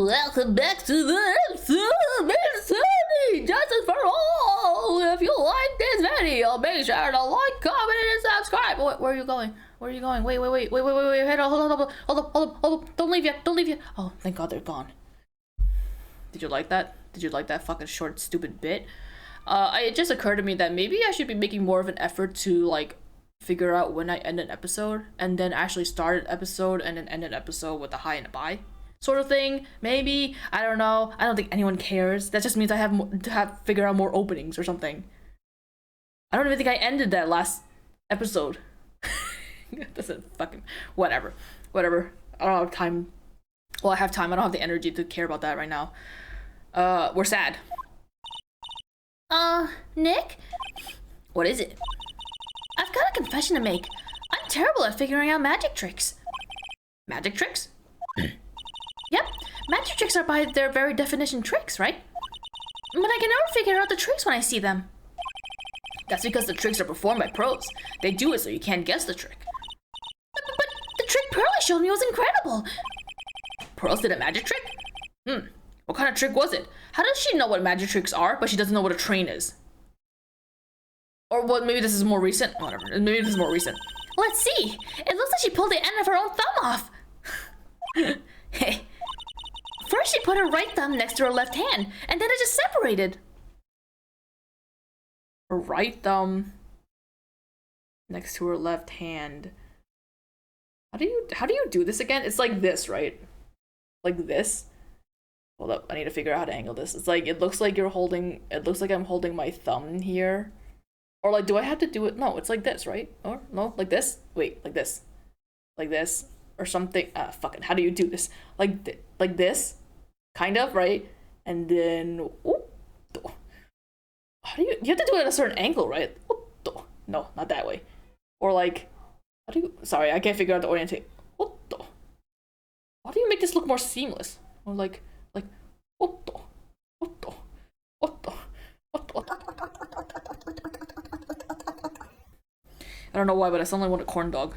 Welcome back to the episode of Justice for All. If you like this video, make sure to like, comment, and subscribe. Where are you going? Where are you going? Wait. Hold up. Don't leave yet. Oh, thank God they're gone. Did you like that? Did you like that fucking short, stupid bit? It just occurred to me that maybe I should be making more of an effort to, like, figure out when I end an episode, and then actually start an episode, and then end an episode with a high and a bye. Sort of thing, maybe. I don't know. I don't think anyone cares. That just means I have to figure out more openings or something. I don't even think I ended that last episode. Doesn't fucking whatever. I don't have time. Well, I have time. I don't have the energy to care about that right now. We're sad. Nick? What is it? I've got a confession to make. I'm terrible at figuring out magic tricks. Magic tricks? Yep, magic tricks are by their very definition tricks, right? But I can never figure out the tricks when I see them. That's because the tricks are performed by pros. They do it so you can't guess the trick. But the trick Pearly showed me was incredible. Pearls did a magic trick? What kind of trick was it? How does she know what magic tricks are, but she doesn't know what a train is? Or what, maybe this is more recent? Whatever, maybe this is more recent. Let's see. It looks like she pulled the end of her own thumb off. Hey. First she put her right thumb next to her left hand, and then it just separated. Her right thumb next to her left hand. How do you do this again? It's like this, right? Like this. Hold up, I need to figure out how to angle this. It's like, it looks like I'm holding my thumb here. Or like, do I have to do it? No, it's like this, right? Or no, like this? Wait, like this. Like this. Or something. Fucking, how do you do this? Like this? Kind of, right? And then, how do you have to do it at a certain angle, right? No, not that way. Or like, sorry, I can't figure out the orientation. How do you make this look more seamless? Or like, I don't know why, but I suddenly want a corn dog.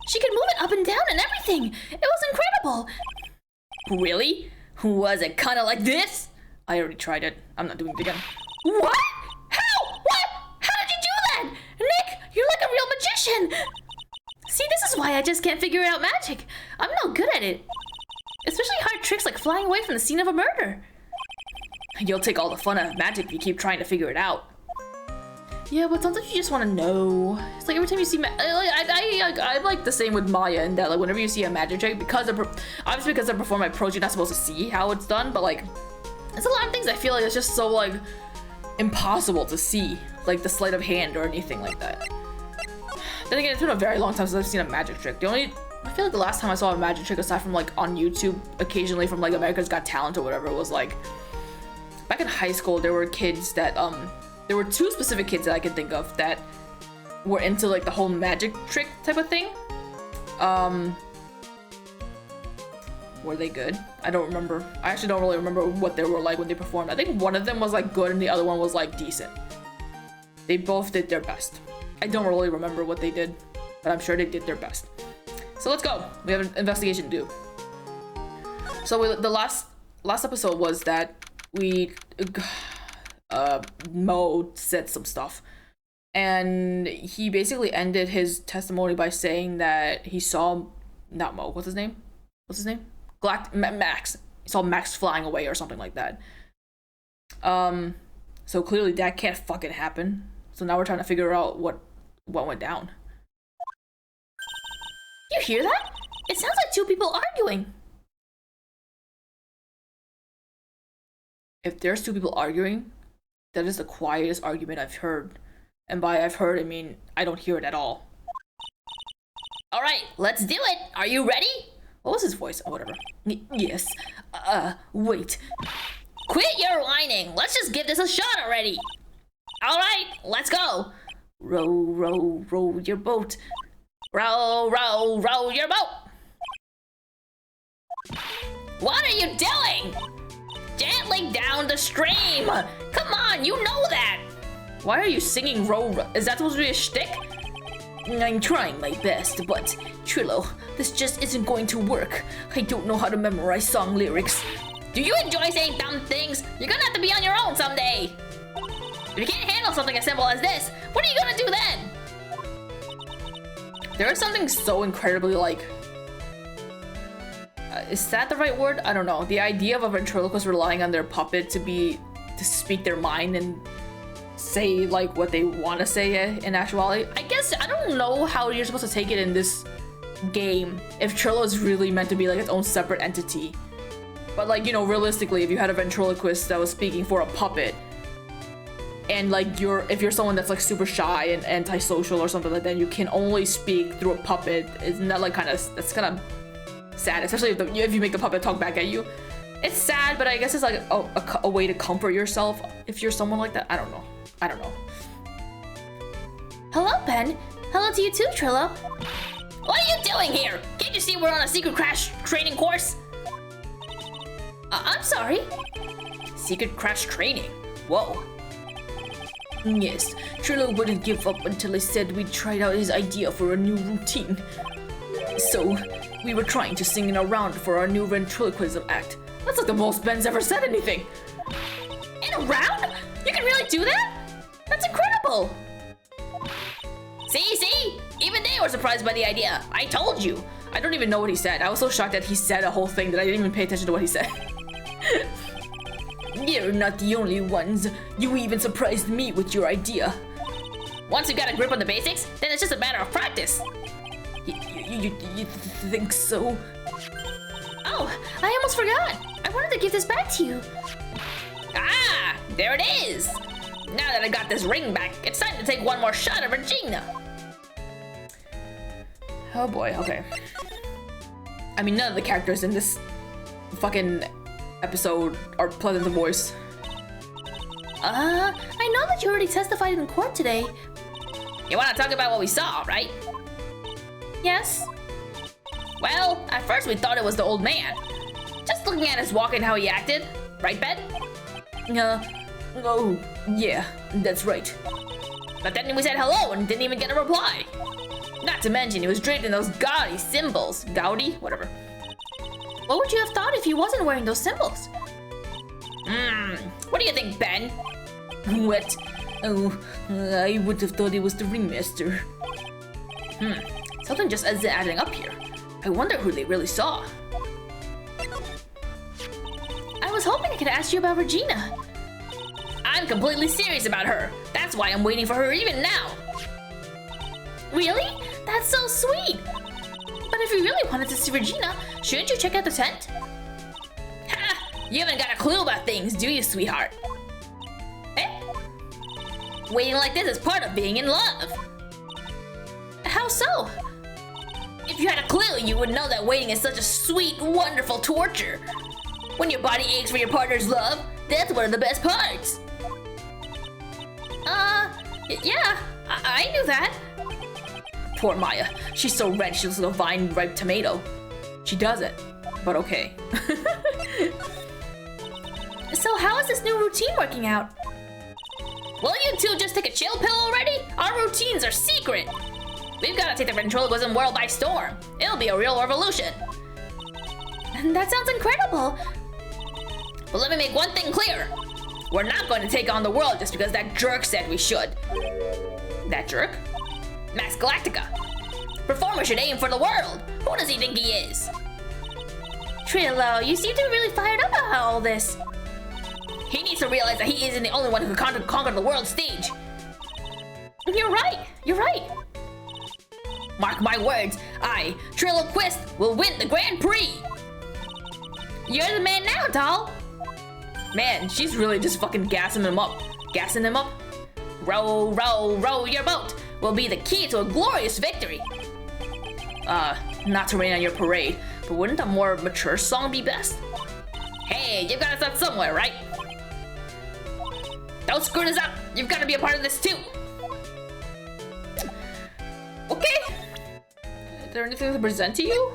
She could move it up and down and everything. It was incredible. Really? Was it kind of like this? I already tried it. I'm not doing it again. What? How? What? How did you do that? Nick, you're like a real magician. See, this is why I just can't figure out magic. I'm no good at it. Especially hard tricks like flying away from the scene of a murder. You'll take all the fun out of magic if you keep trying to figure it out. Yeah, but sometimes you just want to know. It's like every time you see I'm like the same with Maya in that, like, whenever you see a magic trick, obviously because they're performed by pros, you're not supposed to see how it's done, but like, there's a lot of things I feel like it's just so like impossible to see, like the sleight of hand or anything like that. Then again, it's been a very long time since I've seen a magic trick. I feel like the last time I saw a magic trick, aside from like on YouTube, occasionally from like America's Got Talent or whatever, was like back in high school. There were kids that there were two specific kids that I can think of that were into like the whole magic trick type of thing. Were they good? I don't remember. I actually don't really remember what they were like when they performed. I think one of them was like good and the other one was like decent. They both did their best. I don't really remember what they did, but I'm sure they did their best. So let's go. We have an investigation to do. So the last episode was that Mo said some stuff, and he basically ended his testimony by saying that he saw, not Mo, what's his name? Max. He saw Max flying away or something like that. So clearly that can't fucking happen. So now we're trying to figure out what went down. You hear that? It sounds like two people arguing. If there's two people arguing, that is the quietest argument I've heard. And by I've heard, I mean I don't hear it at all. Alright, let's do it! Are you ready? What was his voice? Oh, whatever. Yes. Wait. Quit your whining! Let's just give this a shot already! Alright, let's go! Row your boat. Row your boat! What are you doing? Gently down the stream! Come on, you know that! Why are you singing row? Is that supposed to be a shtick? I'm trying my best, but Trillo, this just isn't going to work. I don't know how to memorize song lyrics. Do you enjoy saying dumb things? You're gonna have to be on your own someday. If you can't handle something as simple as this, what are you gonna do then? There is something so incredibly like... is that the right word? I don't know. The idea of a ventriloquist relying on their puppet to speak their mind and say like what they want to say in actuality. I guess I don't know how you're supposed to take it in this game if Trillo is really meant to be like its own separate entity. But like, you know, realistically, if you had a ventriloquist that was speaking for a puppet, and like if you're someone that's like super shy and antisocial or something like that, you can only speak through a puppet. Isn't that like that's kind of sad, especially if you make the puppet talk back at you. It's sad, but I guess it's like a way to comfort yourself if you're someone like that. I don't know. Hello, Ben. Hello to you too, Trillo. What are you doing here? Can't you see we're on a secret crash training course? I'm sorry. Secret crash training? Whoa. Yes, Trillo wouldn't give up until I said we'd tried out his idea for a new routine. So, we were trying to sing in a round for our new ventriloquism act. That's like the most Ben's ever said anything. In a round? You can really do that? That's incredible! See? Even they were surprised by the idea. I told you. I don't even know what he said. I was so shocked that he said a whole thing that I didn't even pay attention to what he said. You're not the only ones. You even surprised me with your idea. Once you got a grip on the basics, then it's just a matter of practice. You think so? Oh, I almost forgot. I wanted to give this back to you. Ah, there it is. Now that I got this ring back, it's time to take one more shot at Regina. Oh boy, okay. I mean, none of the characters in this fucking episode are pleasant to voice. I know that you already testified in court today. You want to talk about what we saw, right? Yes. Well, at first we thought it was the old man. Just looking at his walk and how he acted. Right, Ben? Oh, yeah, that's right. But then we said hello and didn't even get a reply. Not to mention he was draped in those gaudy symbols. Gaudy? Whatever. What would you have thought if he wasn't wearing those symbols? What do you think, Ben? What? Oh, I would have thought it was the ringmaster. Something just isn't adding up here. I wonder who they really saw. I was hoping I could ask you about Regina. I'm completely serious about her. That's why I'm waiting for her even now. Really? That's so sweet. But if you really wanted to see Regina, shouldn't you check out the tent? Ha! You haven't got a clue about things, do you, sweetheart? Eh? Waiting like this is part of being in love. How so? If you had a clue, you would know that waiting is such a sweet, wonderful torture. When your body aches for your partner's love, that's one of the best parts. Yeah, I knew that. Poor Maya. She's so red she looks like a vine-ripe tomato. She doesn't, but okay. So how is this new routine working out? Will you two just take a chill pill already? Our routines are secret. We've got to take the ventriloquism world by storm. It'll be a real revolution. That sounds incredible. But let me make one thing clear. We're not going to take on the world just because that jerk said we should. That jerk? Max Galactica. Performer should aim for the world. Who does he think he is? Trillo, you seem to be really fired up about all this. He needs to realize that he isn't the only one who can conquer the world stage. You're right. Mark my words, I, Trilloquist, will win the Grand Prix. You're the man now, doll. Man, she's really just fucking gassing him up. Row, row, row your boat will be the key to a glorious victory. Not to rain on your parade, but wouldn't a more mature song be best? Hey, you've got to start somewhere, right? Don't screw this up. You've got to be a part of this too. Okay. Is there anything to present to you?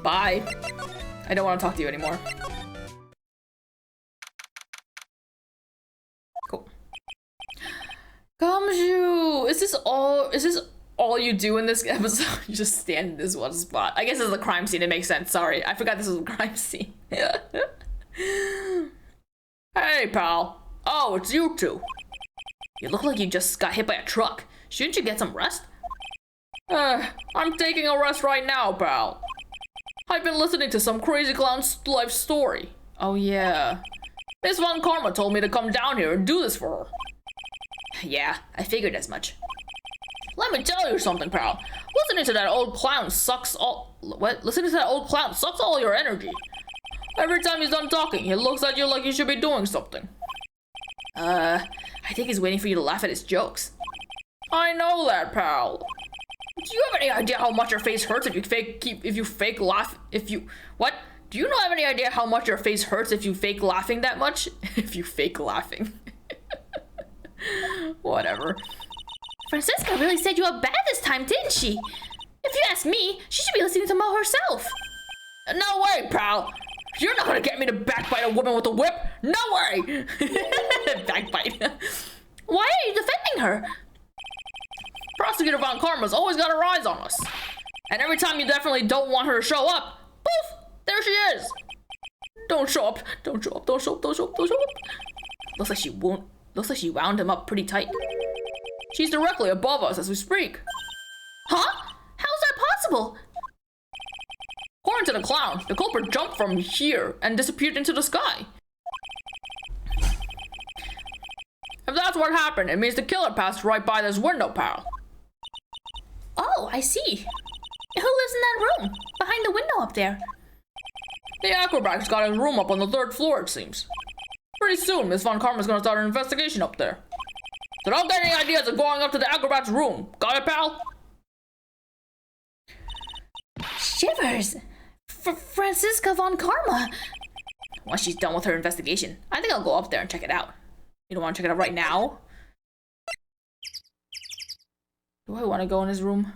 Bye. I don't want to talk to you anymore. Cool. all you do in this episode? You just stand in this one spot. I guess this is a crime scene. It makes sense. Sorry, I forgot this was a crime scene. Hey, pal. Oh, it's you two. You look like you just got hit by a truck. Shouldn't you get some rest? I'm taking a rest right now, pal. I've been listening to some crazy clown's life story. Oh, yeah. Miss Von Karma told me to come down here and do this for her. Yeah, I figured as much. Let me tell you something, pal. Listening to that old clown sucks all... What? Listening to that old clown sucks all your energy. Every time he's done talking, he looks at you like you should be doing something. I think he's waiting for you to laugh at his jokes. I know that, pal. Do you have any idea how much your face hurts if you fake laugh? What? Do you not have any idea how much your face hurts if you fake laughing that much? If you fake laughing. Whatever. Francisca really set you up bad this time, didn't she? If you ask me, she should be listening to Mo herself. No way, pal. You're not gonna get me to backbite a woman with a whip. No way. Backbite. Why are you defending her? Prosecutor Von Karma's always got her eyes on us. And every time you definitely don't want her to show up, poof, there she is. Don't show up. Don't show up. Don't show up. Don't show up. Don't show up. Looks like she won't. Looks like she wound him up pretty tight. She's directly above us as we speak. Huh? How's that possible? According to the clown, the culprit jumped from here and disappeared into the sky. If that's what happened, it means the killer passed right by this window, pal. Oh, I see. Who lives in that room? Behind the window up there? The acrobat's got his room up on the 3rd floor, it seems. Pretty soon, Miss Von Karma's gonna start an investigation up there. So don't get any ideas of going up to the acrobat's room. Got it, pal? Shivers. Francisca Von Karma. Once she's done with her investigation, I think I'll go up there and check it out. You don't want to check it out right now? Do I want to go in his room?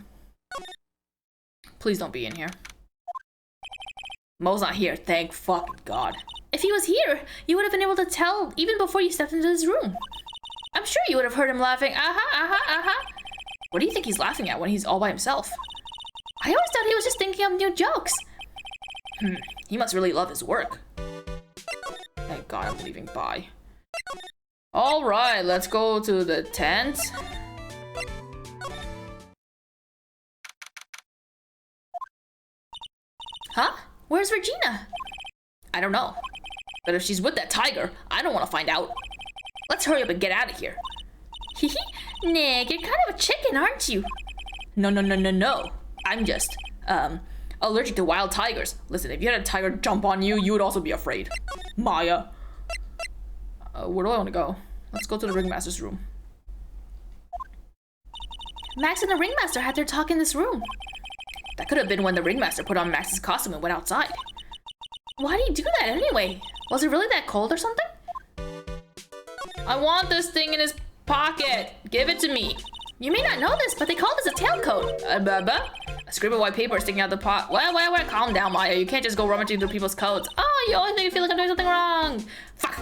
Please don't be in here. Mo's not here, thank fucking God. If he was here, you would have been able to tell even before you stepped into his room. I'm sure you would have heard him laughing. What do you think he's laughing at when he's all by himself? I always thought he was just thinking of new jokes. He must really love his work. Thank God I'm leaving. Bye. Alright, let's go to the tent. Huh? Where's Regina? I don't know. But if she's with that tiger, I don't want to find out. Let's hurry up and get out of here. Nick, you're kind of a chicken, aren't you? No. I'm just, allergic to wild tigers. Listen, if you had a tiger jump on you, you would also be afraid. Maya. Where do I want to go? Let's go to the ringmaster's room. Max and the ringmaster had their talk in this room. That could have been when the ringmaster put on Max's costume and went outside. Why did he do that anyway? Was it really that cold or something? I want this thing in his pocket. Give it to me. You may not know this, but they call this a tailcoat. A scrap of white paper sticking out the pot. Wait, calm down, Maya. You can't just go rummaging through people's coats. Oh, you always make me feel like I'm doing something wrong. Fuck.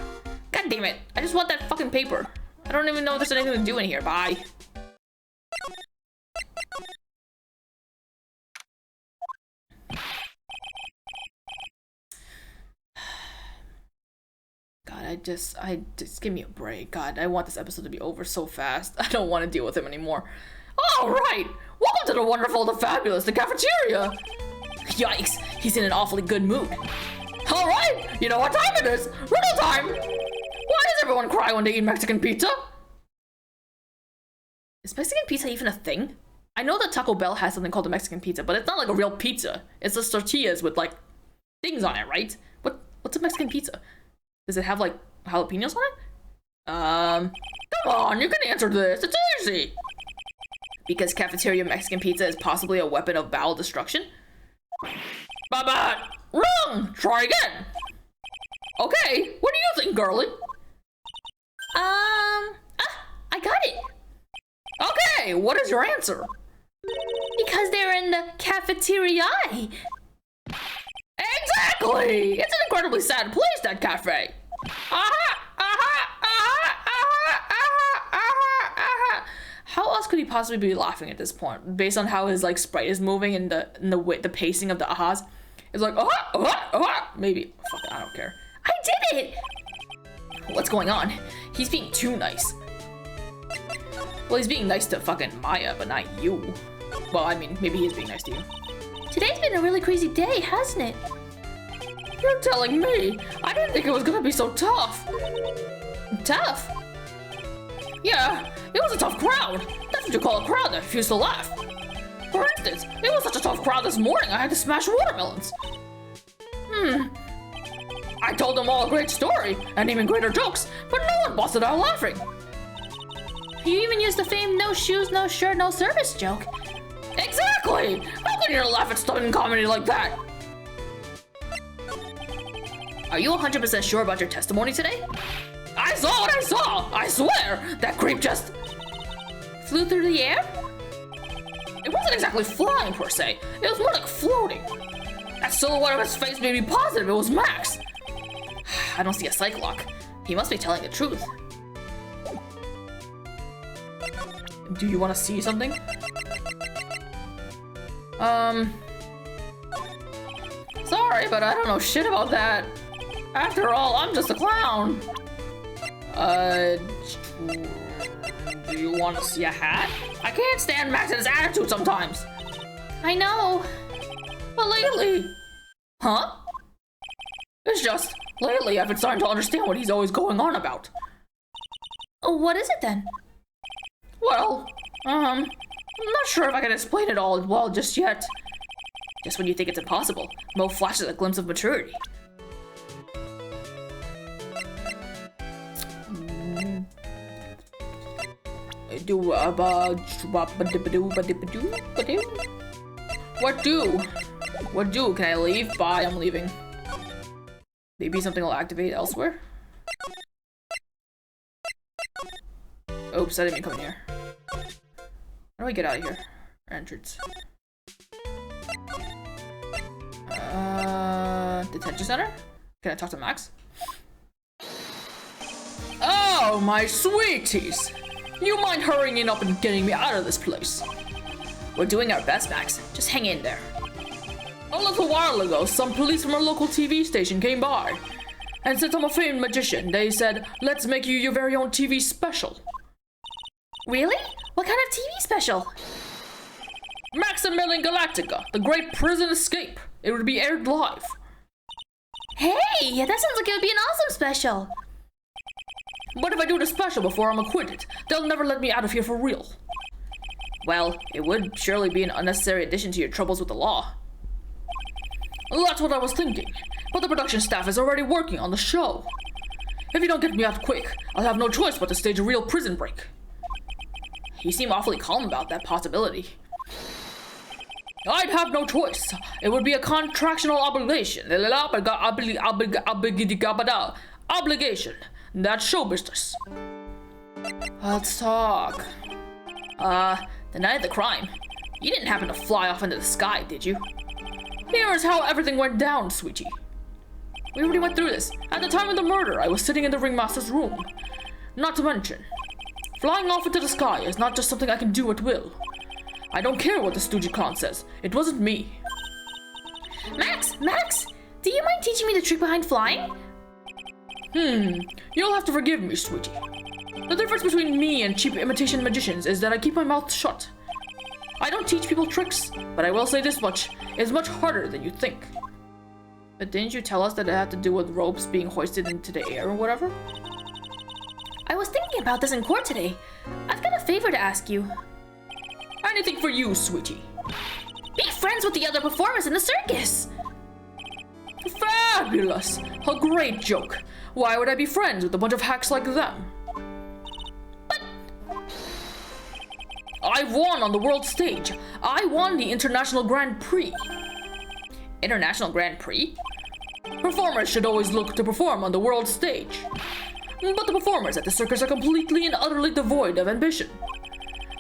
God damn it. I just want that fucking paper. I don't even know if there's anything to do in here. Bye. God, I just give me a break. God, I want this episode to be over so fast. I don't want to deal with him anymore. All right, welcome to the wonderful, the fabulous, the cafeteria. Yikes, he's in an awfully good mood. All right, you know what time it is. Riddle time. Why does everyone cry when they eat Mexican pizza? Is Mexican pizza even a thing? I know that Taco Bell has something called a Mexican pizza, but it's not like a real pizza. It's just tortillas with like things on it, right? What's a Mexican pizza? Does it have like jalapenos on it? Come on, you can answer this. It's easy. Because cafeteria Mexican pizza is possibly a weapon of bowel destruction? But wrong. Try again. Okay, what do you think, girlie? I got it. Okay, what is your answer? Because they're in the cafeteria. Exactly! It's an incredibly sad place, that cafe. How else could he possibly be laughing at this point, based on how his like sprite is moving and the pacing of the ahas? It's like maybe. Fuck it, I don't care. I did it! What's going on? He's being too nice. Well, he's being nice to fucking Maya, but not you. Well, I mean, maybe he's being nice to you. Today's been a really crazy day, hasn't it? You're telling me? I didn't think it was gonna be so tough. Tough? Yeah, it was a tough crowd. That's what you call a crowd that refused to laugh. For instance, it was such a tough crowd this morning I had to smash watermelons. I told them all a great story, and even greater jokes, but no one busted out laughing. You even used the famed no shoes, no shirt, no service joke. Exactly! How can you laugh at stunning comedy like that? Are you 100% sure about your testimony today? I saw what I saw! I swear! That creep just Flew through the air? It wasn't exactly flying per se, it was more like floating. That silhouette of his face made me positive it was Max. I don't see a psych lock. He must be telling the truth. Do you want to see something? Sorry, but I don't know shit about that. After all, I'm just a clown. Do you want to see a hat? I can't stand Max and his attitude sometimes. I know. But lately... Huh? It's just, lately I've been starting to understand what he's always going on about. What is it then? Well, I'm not sure if I can explain it all well just yet. Just when you think it's impossible, Mo flashes a glimpse of maturity. What do? Can I leave? Bye, I'm leaving. Maybe something will activate elsewhere? Oops, I didn't mean to come in here. How do I get out of here? Entrance. Detention center? Can I talk to Max? Oh, my sweeties! You mind hurrying up and getting me out of this place? We're doing our best, Max. Just hang in there. A little while ago, some police from a local TV station came by. And since I'm a famed magician, they said, let's make you your very own TV special. Really? What kind of TV special? Maximilian Galactica, the Great Prison Escape. It would be aired live. Hey, that sounds like it would be an awesome special. But if I do the special before I'm acquitted, they'll never let me out of here for real. Well, it would surely be an unnecessary addition to your troubles with the law. That's what I was thinking, but the production staff is already working on the show. If you don't get me out quick, I'll have no choice but to stage a real prison break. He seemed awfully calm about that possibility. I'd have no choice. It would be a contractual obligation. Obligation. That's show business. Let's talk. The night of the crime, you didn't happen to fly off into the sky, did you? Here's how everything went down, sweetie. We already went through this. At the time of the murder, I was sitting in the ringmaster's room. Not to mention, flying off into the sky is not just something I can do at will. I don't care what the stooge clown says. It wasn't me. Max, do you mind teaching me the trick behind flying? You'll have to forgive me, sweetie. The difference between me and cheap imitation magicians is that I keep my mouth shut. I don't teach people tricks, but I will say this much, it's much harder than you think. But didn't you tell us that it had to do with ropes being hoisted into the air or whatever? I was thinking about this in court today. I've got a favor to ask you. Anything for you, sweetie. Be friends with the other performers in the circus! Fabulous! A great joke. Why would I be friends with a bunch of hacks like them? But... I've won on the world stage. I won the International Grand Prix. International Grand Prix? Performers should always look to perform on the world stage. But the performers at the circus are completely and utterly devoid of ambition.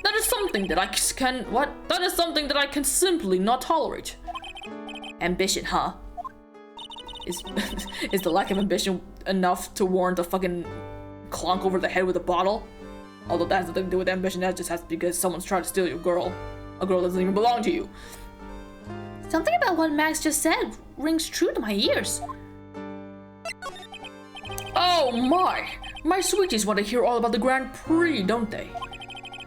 That is something that I can... What? That is something that I can simply not tolerate. Ambition, huh? Is the lack of ambition enough to warrant a fucking clunk over the head with a bottle? Although that has nothing to do with ambition, that just has to be because someone's trying to steal your girl. A girl that doesn't even belong to you. Something about what Max just said rings true to my ears. Oh my! My sweeties want to hear all about the Grand Prix, don't they?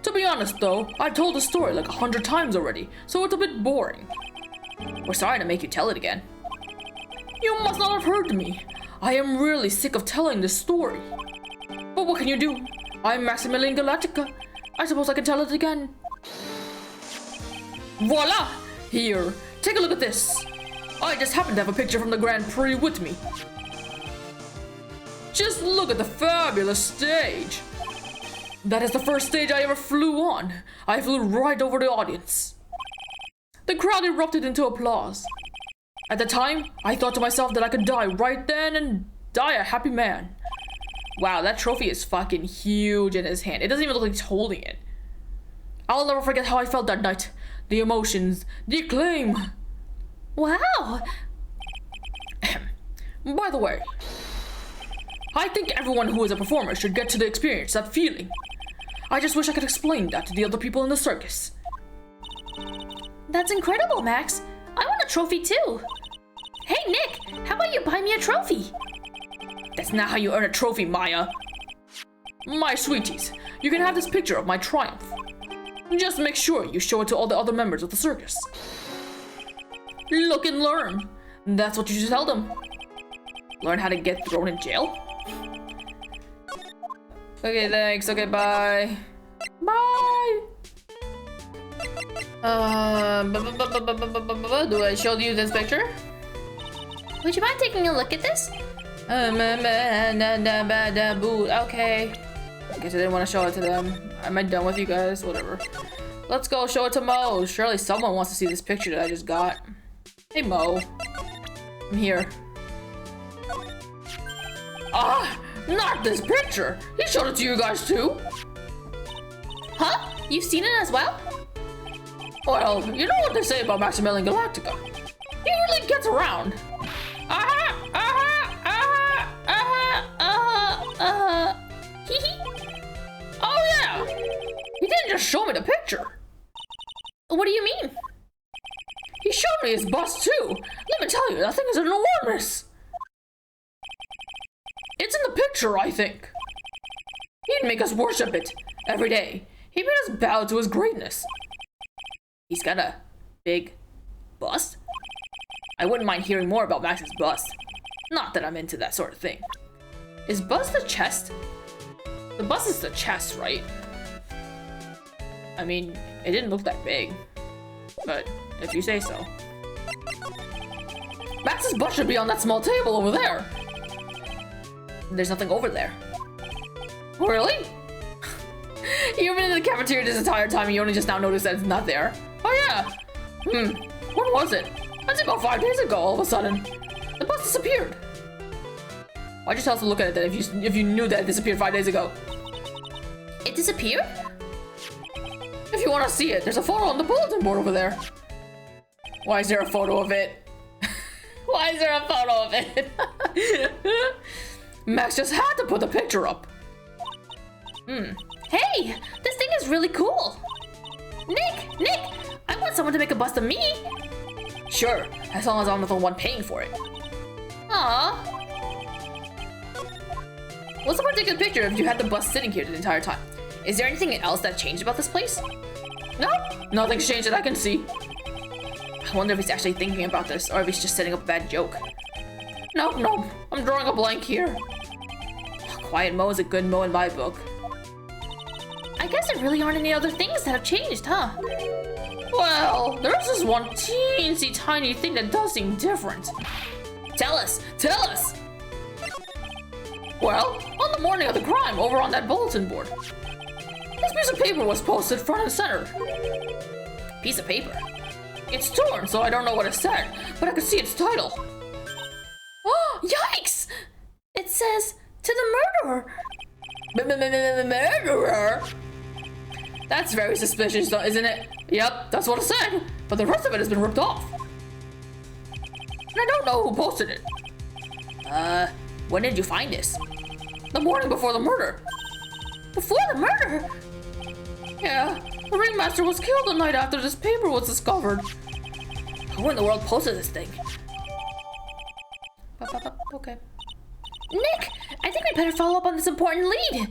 To be honest though, I told the story like 100 times already, so it's a bit boring. We're sorry to make you tell it again. You must not have heard me. I am really sick of telling this story. But what can you do? I'm Maximilian Galactica. I suppose I can tell it again. Voila! Here, take a look at this. I just happen to have a picture from the Grand Prix with me. Just look at the fabulous stage. That is the first stage I ever flew on. I flew right over the audience. The crowd erupted into applause. At the time, I thought to myself that I could die right then and die a happy man. Wow, that trophy is fucking huge in his hand. It doesn't even look like he's holding it. I'll never forget how I felt that night. The emotions, the acclaim. Wow! By the way, I think everyone who is a performer should get to experience that feeling. I just wish I could explain that to the other people in the circus. That's incredible, Max. I want a trophy too. Hey, Nick, how about you buy me a trophy? That's not how you earn a trophy, Maya. My sweeties, you can have this picture of my triumph. Just make sure you show it to all the other members of the circus. Look and learn. That's what you should tell them. Learn how to get thrown in jail? Okay, thanks. Okay, bye. Bye. Do I show you this picture? Would you mind taking a look at this? Okay. I guess I didn't want to show it to them. Am I done with you guys? Whatever. Let's go show it to Mo. Surely someone wants to see this picture that I just got. Hey, Mo. I'm here. Ah, not this picture. He showed it to you guys too. Huh? You've seen it as well? Well, you know what they say about Maximilian Galactica. He really gets around. Hee hee. Oh yeah! He didn't just show me the picture. What do you mean? He showed me his bust too. Let me tell you, that thing is enormous. It's in the picture, I think. He'd make us worship it every day. He made us bow to his greatness. He's got a big bust? I wouldn't mind hearing more about Max's bust. Not that I'm into that sort of thing. Is bust the chest? The bust is the chest, right? I mean, it didn't look that big. But if you say so. Max's bust should be on that small table over there. There's nothing over there. Really? You've been in the cafeteria this entire time and you only just now noticed that it's not there? Oh yeah. When was it? I'd say about 5 days ago, all of a sudden. The bus disappeared. Why'd you tell us to look at it then if you knew that it disappeared 5 days ago? It disappeared? If you want to see it, there's a photo on the bulletin board over there. Why is there a photo of it? Why is there a photo of it? Max just had to put the picture up. Hey, this thing is really cool. Nick, I want someone to make a bust of me. Sure, as long as I'm not the one paying for it. Aww. What's the point of taking a picture if you had the bus sitting here the entire time? Is there anything else that changed about this place? No, nothing's changed that I can see. I wonder if he's actually thinking about this or if he's just setting up a bad joke. Nope, I'm drawing a blank here. Quiet Mo is a good Mo in my book. I guess there really aren't any other things that have changed, huh? Well, there's this one teensy tiny thing that does seem different. Tell us! Well, on the morning of the crime, over on that bulletin board, this piece of paper was posted front and center. Piece of paper? It's torn, so I don't know what it said, but I could see its title. Oh, yikes! It says, "To the murderer." Murderer? That's very suspicious, isn't it? Yep, that's what it said, but the rest of it has been ripped off. And I don't know who posted it. When did you find this? The morning before the murder. Before the murder? Yeah, the ringmaster was killed the night after this paper was discovered. Who in the world posted this thing? Okay. Nick, I think we better follow up on this important lead.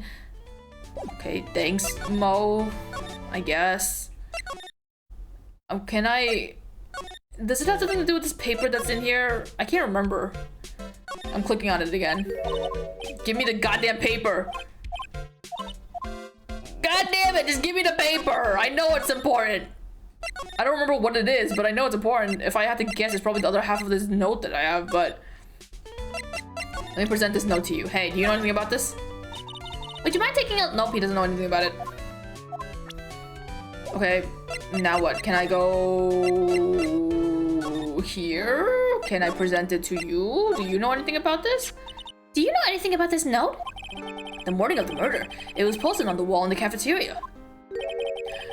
Okay, thanks, Mo. I guess. Can I... Does it have something to do with this paper that's in here? I can't remember. I'm clicking on it again. Give me the goddamn paper. God damn it, just give me the paper. I know it's important. I don't remember what it is, but I know it's important. If I had to guess, it's probably the other half of this note that I have, but... Let me present this note to you. Hey, do you know anything about this? Would you mind taking a... Nope, he doesn't know anything about it. Okay, now what? Can I go... here? Can I present it to you? Do you know anything about this? Do you know anything about this note? The morning of the murder, it was posted on the wall in the cafeteria.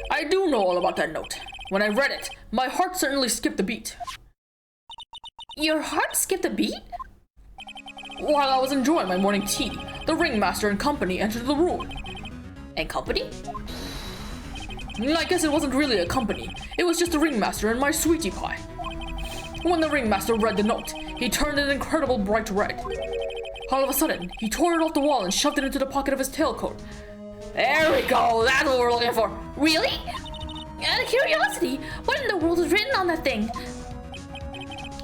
I do know all about that note. When I read it, my heart certainly skipped a beat. Your heart skipped a beat? While I was enjoying my morning tea, the ringmaster and company entered the room. And company? I guess it wasn't really a company. It was just the ringmaster and my sweetie pie. When the ringmaster read the note, he turned an incredible bright red. All of a sudden, he tore it off the wall and shoved it into the pocket of his tailcoat. There we go, that's what we're looking for. Really? Out of curiosity, what in the world is written on that thing?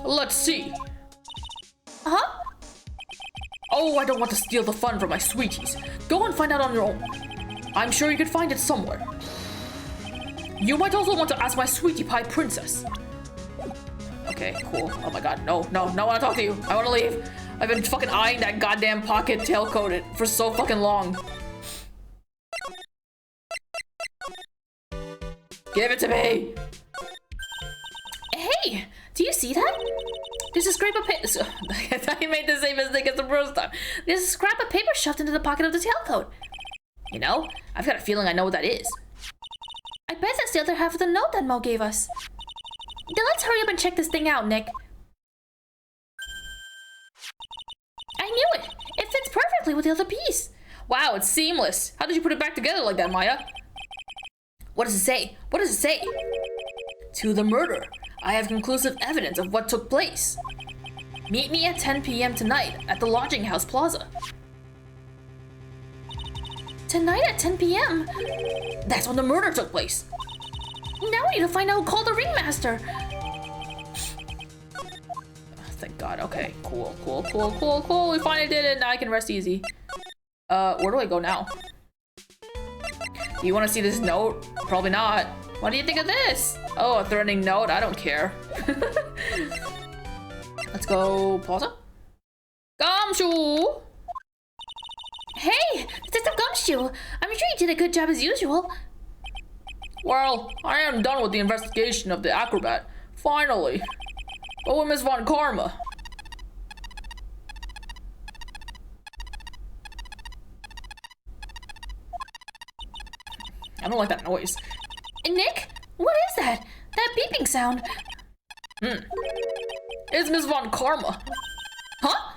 Let's see. Huh? Oh, I don't want to steal the fun from my sweeties. Go and find out on your own. I'm sure you could find it somewhere. You might also want to ask my sweetie pie princess. Okay, cool. Oh my god, no, I want to talk to you. I want to leave. I've been fucking eyeing that goddamn pocket tailcoat for so fucking long. Give it to me! Hey, do you see that? There's a scrap of paper. I thought you made the same mistake as the first time. There's a scrap of paper shoved into the pocket of the tailcoat. You know, I've got a feeling I know what that is. I bet that's the other half of the note that Mo gave us. Then let's hurry up and check this thing out, Nick. I knew it! It fits perfectly with the other piece. Wow, it's seamless. How did you put it back together like that, Maya? What does it say? What does it say? To the murder. I have conclusive evidence of what took place. Meet me at 10 p.m. tonight at the Lodging House Plaza. Tonight at 10 p.m.? That's when the murder took place. Now we need to find out who called the ringmaster. Thank God. Okay, cool. We finally did it. Now I can rest easy. Where do I go now? Do you want to see this note? Probably not. What do you think of this? Oh, a threatening note. I don't care. Let's go. Plaza. Gumshoe. Hey, Detective Gumshoe. I'm sure you did a good job as usual. Well, I am done with the investigation of the acrobat. Finally. But with Miss Von Karma. I don't like that noise. Nick, what is that? That beeping sound? It's Miss Von Karma. Huh?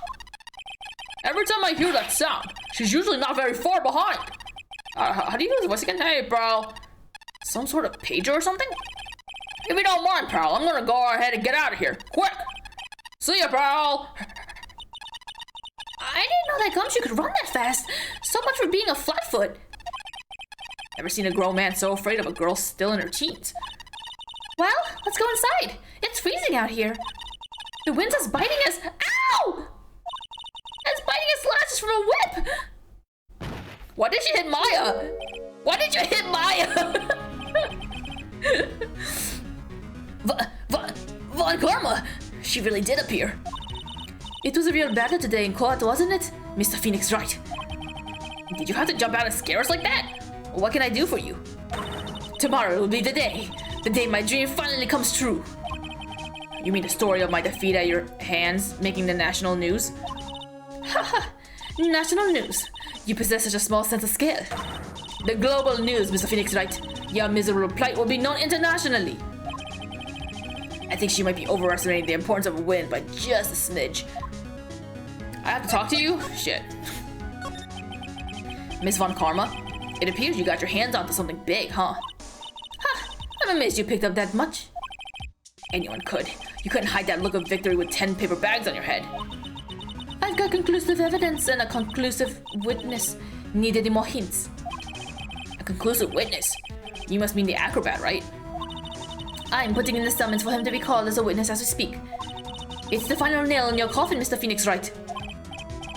Every time I hear that sound, she's usually not very far behind. How do you do this voice again? Hey, pal. Some sort of pager or something? If you don't mind, pal, I'm gonna go ahead and get out of here. Quick! See ya, pal! I didn't know that Gumshoe could run that fast. So much for being a flatfoot. Never seen a grown man so afraid of a girl still in her teens. Well, let's go inside. It's freezing out here. The wind is biting us. Ow! It's biting us lashes from a whip. Why did you hit Maya? Why did you hit Maya? Von Karma! She really did appear. It was a real battle today in court, wasn't it? Mr. Phoenix, right? Did you have to jump out and scare us like that? What can I do for you? Tomorrow will be the day my dream finally comes true. You mean the story of my defeat at your hands making the national news? Haha, national news. You possess such a small sense of scale. The global news, Mr. Phoenix, right? Your miserable plight will be known internationally. I think she might be overestimating the importance of a win by just a smidge. I have to talk to you? Shit. Miss Von Karma? It appears you got your hands onto something big, huh? Huh, I'm amazed you picked up that much. Anyone could. You couldn't hide that look of victory with 10 paper bags on your head. I've got conclusive evidence and a conclusive witness. Need any more hints? A conclusive witness? You must mean the acrobat, right? I'm putting in the summons for him to be called as a witness as we speak. It's the final nail in your coffin, Mr. Phoenix Wright.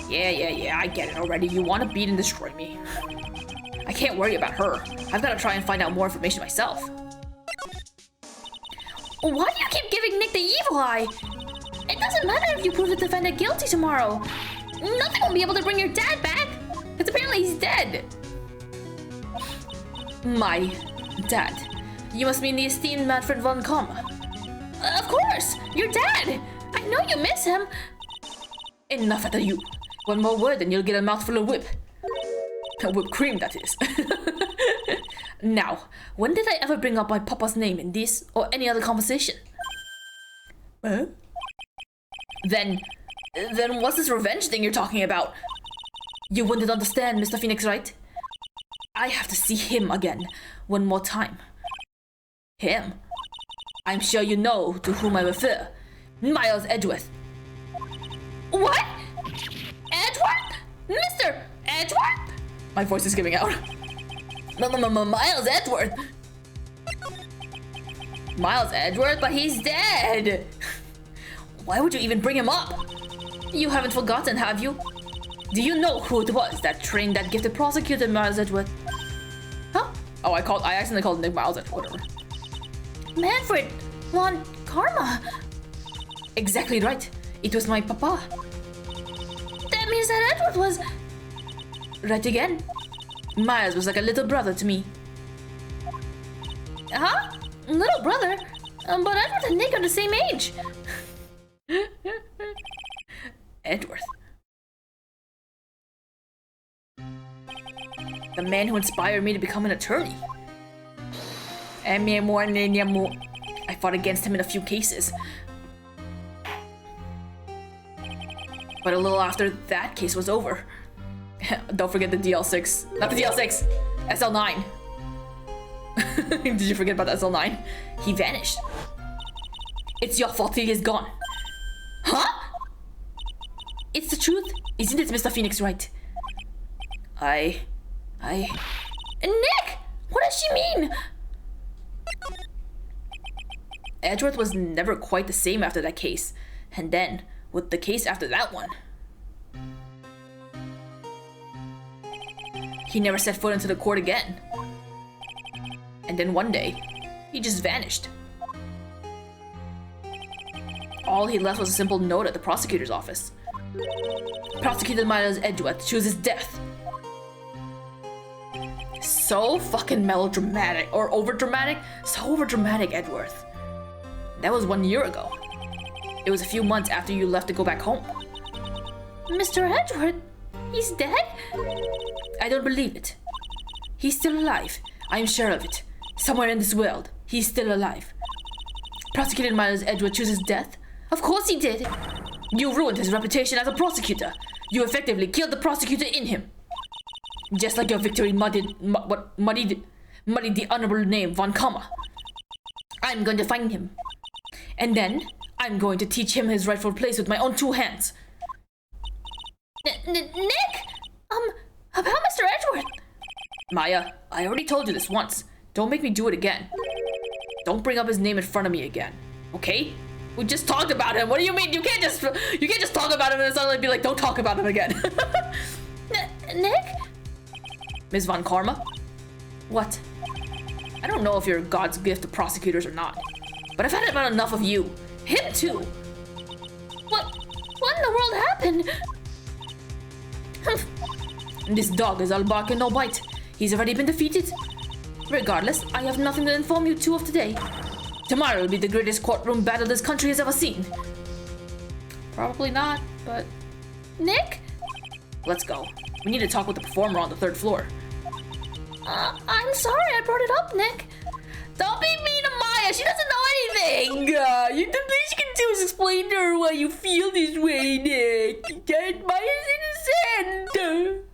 Yeah, I get it already. You want to beat and destroy me. I can't worry about her. I've got to try and find out more information myself. Why do you keep giving Nick the evil eye? It doesn't matter if you prove the defendant guilty tomorrow. Nothing will be able to bring your dad back, because apparently he's dead. My dad? You must mean the esteemed Manfred von Karma. Of course, your dad. I know you miss him. Enough out of you. One more word and you'll get a mouthful of whip. Whipped cream, that is. Now, when did I ever bring up my papa's name in this or any other conversation? Huh? Then what's this revenge thing you're talking about? You wouldn't understand, Mr. Phoenix, right? I have to see him again, one more time. Him? I'm sure you know to whom I refer. Miles Edgeworth. What? Edgeworth? Mr. Edgeworth? My voice is giving out. Miles Edgeworth. Miles Edgeworth, but he's dead. Why would you even bring him up? You haven't forgotten, have you? Do you know who it was that trained that gifted prosecutor, Miles Edgeworth? Huh? Oh, I accidentally called Nick Miles Edgeworth, whatever. Manfred von Karma. Exactly right. It was my papa. That means that Edgeworth was... Right again. Miles was like a little brother to me. Huh? Little brother? But Edgeworth and Nick are the same age. Edgeworth. The man who inspired me to become an attorney. I fought against him in a few cases. But a little after that case was over. Don't forget the DL6. Not the DL6! SL9. Did you forget about the SL9? He vanished. It's your fault he is gone. Huh? It's the truth, isn't it, Mr. Phoenix Wright? Nick! What does she mean? Edgeworth was never quite the same after that case. And then, with the case after that one, he never set foot into the court again. And then one day, he just vanished. All he left was a simple note at the prosecutor's office. Prosecutor Miles Edgeworth chooses death. So fucking melodramatic, or overdramatic. So overdramatic, Edgeworth. That was 1 year ago. It was a few months after you left to go back home. Mr. Edgeworth? He's dead? I don't believe it. He's still alive. I'm sure of it. Somewhere in this world, he's still alive. Prosecutor Miles Edgeworth chooses death? Of course he did. You ruined his reputation as a prosecutor. You effectively killed the prosecutor in him. Just like your victory muddied the honorable name Von Karma. I'm going to find him. And then, I'm going to teach him his rightful place with my own two hands. Nick? About Mr. Edgeworth? Maya, I already told you this once. Don't make me do it again. Don't bring up his name in front of me again. Okay? We just talked about him. What do you mean? You can't just talk about him and then suddenly be like, don't talk about him again. Nick? Ms. Von Karma? What? I don't know if you're God's gift to prosecutors or not, but I've had about enough of you. Him too. What in the world happened? This dog is all bark and no bite. He's already been defeated. Regardless, I have nothing to inform you two of today. Tomorrow will be the greatest courtroom battle this country has ever seen. Probably not, but... Nick? Let's go. We need to talk with the performer on the 3rd floor. I'm sorry I brought it up, Nick. Don't be mean to Maya. She doesn't know anything. The least you can do is explain to her why you feel this way, Nick. Maya's innocent.